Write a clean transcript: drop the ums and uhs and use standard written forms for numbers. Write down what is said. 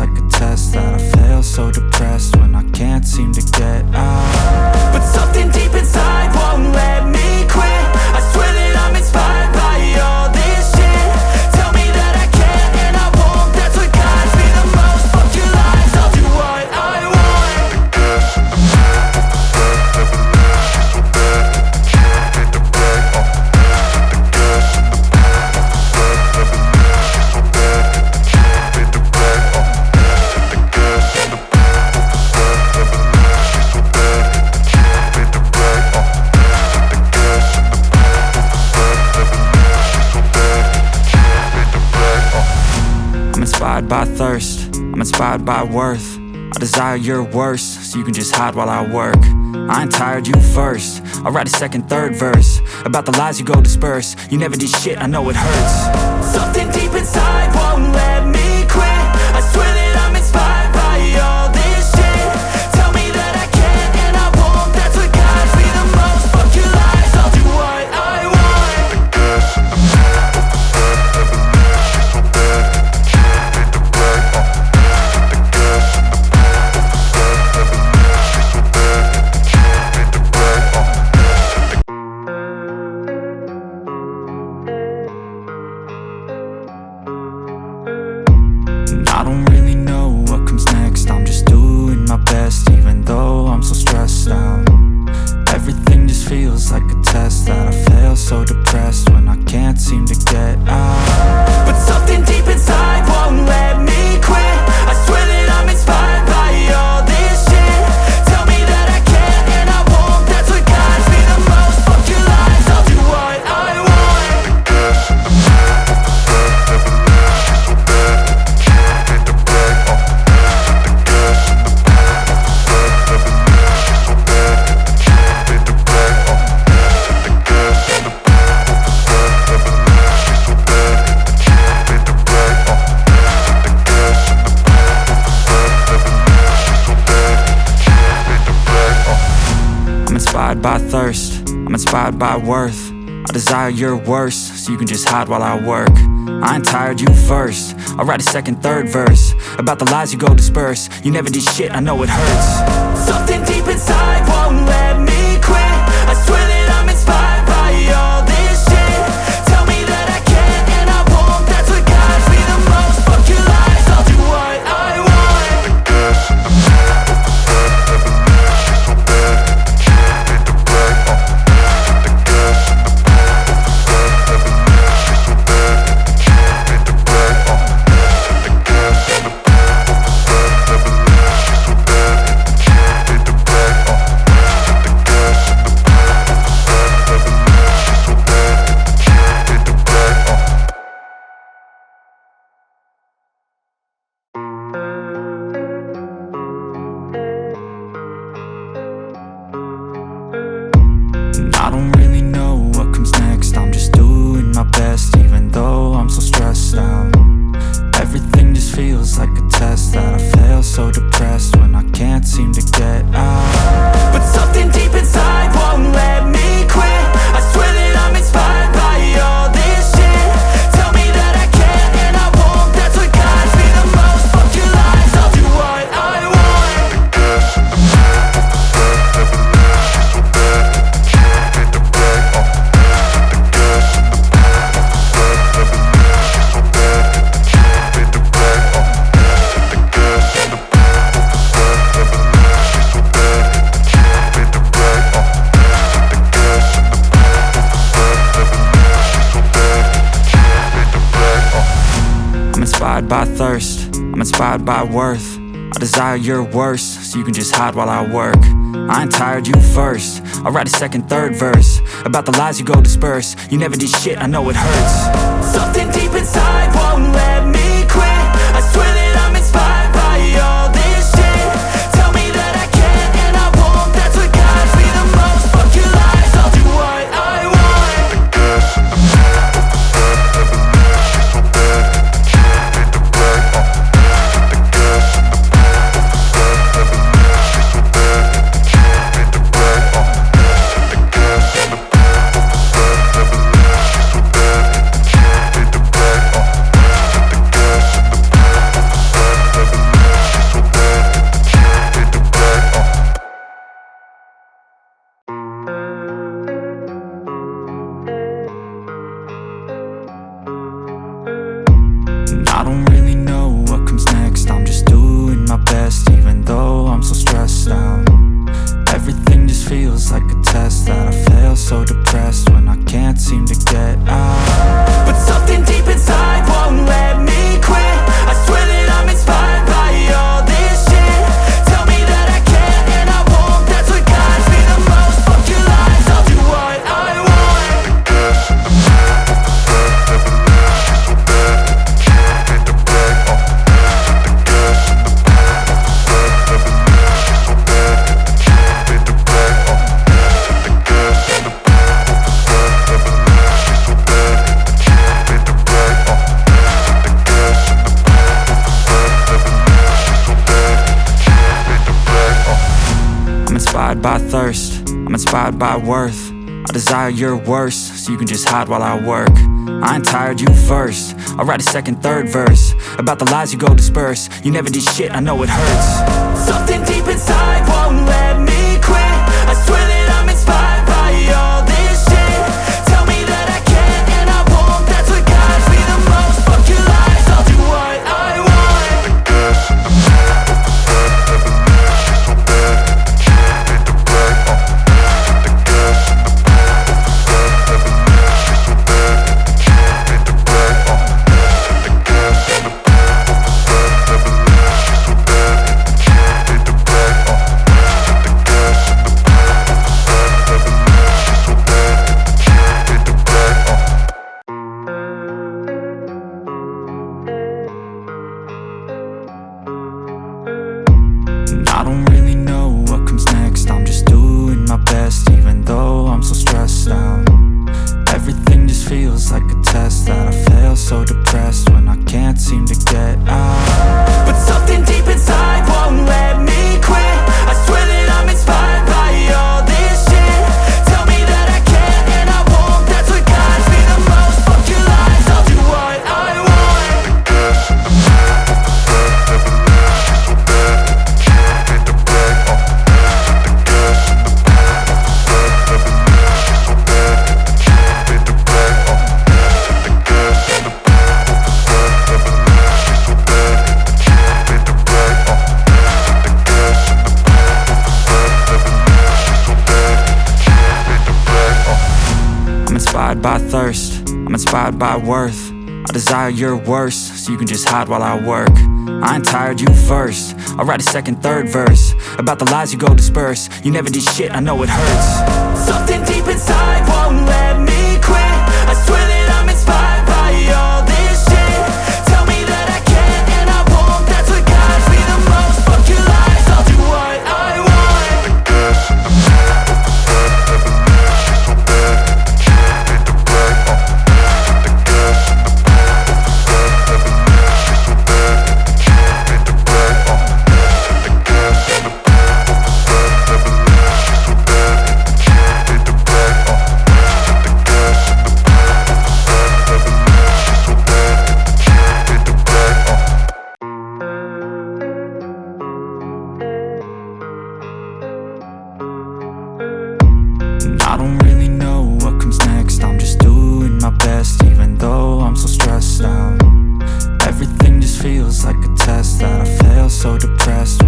like a test that I fail, so depressed when I can't seem to get out. But something deep inside won't let me quit. I swear that I'm inspired by all this shit. Tell me that I can and I won't, that's what guides me the most. Fuck your lies, I'll do what I want. By thirst, I'm inspired by worth. I desire your worst, so you can just hide while I work. I ain't tired, you first. I'll write a second, third verse about the lies you go disperse. You never did shit, I know it hurts. Something deep inside won't let me quit. I swear that I'm inspired by all this shit. Tell me that I can and I won't, that's what guides me the most. Fuck your lies, I'll do what I want. I don't really know what comes next. I'm just doing my best, even though I'm so stressed out. Everything just feels like a test that I fail, so depressed when I can't seem to get out. But something deep inside won't let me quit. I swear that I'm inspired by all this shit. Tell me that I can and I won't, that's what guides me the most. Fuck your lies, I'll do what I want. Inspired by thirst, I'm inspired by worth. I desire your worst, so you can just hide while I work. I ain't tired, you first. I'll write a second, third verse about the lies you go disperse. You never did shit, I know it hurts. Something deep inside won't let me quit. I swear that I'm inspired by all this shit. Tell me that I can and I won't, that's what guides me the most. Fuck your lies, I'll do what I want. I don't really know what comes next. I'm just doing my best, even though I'm so stressed out. Everything just feels like a test that I fail, so depressed when I can't seem to get out. But something deep inside won't let me quit. I swear that I'm inspired by all this shit. Tell me that I can and I won't, that's what guides me the most. Fuck your lies, I'll do what I want. Inspired by thirst, I'm inspired by worth. I desire your worst, so you can just hide while I work. I ain't tired, you first. I'll write a second, third verse about the lies you go disperse. You never did shit, I know it hurts. Something deep inside won't let me quit. I swear that I'm inspired by all this shit. Tell me that I can and I won't, that's what guides me the most. Fuck your lies, I'll do what I want. inspired by thirst, I'm inspired by worth. I desire your worst, so you can just hide while I work. I ain't tired, you first. I'll write a second, third verse about the lies you go disperse. You never did shit, I know it hurts. Something deep inside won't let me quit. I swear that I'm inspired by all this shit. Tell me that I can't and I won't. That's what guides me the most. Fuck your lies, I'll do what I want. I don't really know what comes next. I'm just doing my best, even though I'm so stressed out. Everything just feels like a test that I fail, so depressed when I can't seem to get out. But something deep inside won't let me quit. I swear that I'm inspired by all this shit. Tell me that I can't and I won't. That's what guides me the most. Fuck your lies, I'll do what I want. I'm inspired by thirst, I'm inspired by worth. I desire your worst, so you can just hide while I work. I ain't tired, you first. I'll write a second, third verse about the lies you go disperse. You never did shit, I know it hurts. Something deep inside won't let me quit. I swear that I'm inspired by all this shit. Tell me that I can't and I won't. That's what guides me the most. Fuck your lies, I'll do what I want. I don't really know what comes next. I'm just doing my best, even though I'm so stressed out. Everything just feels like a test that I fail, so depressed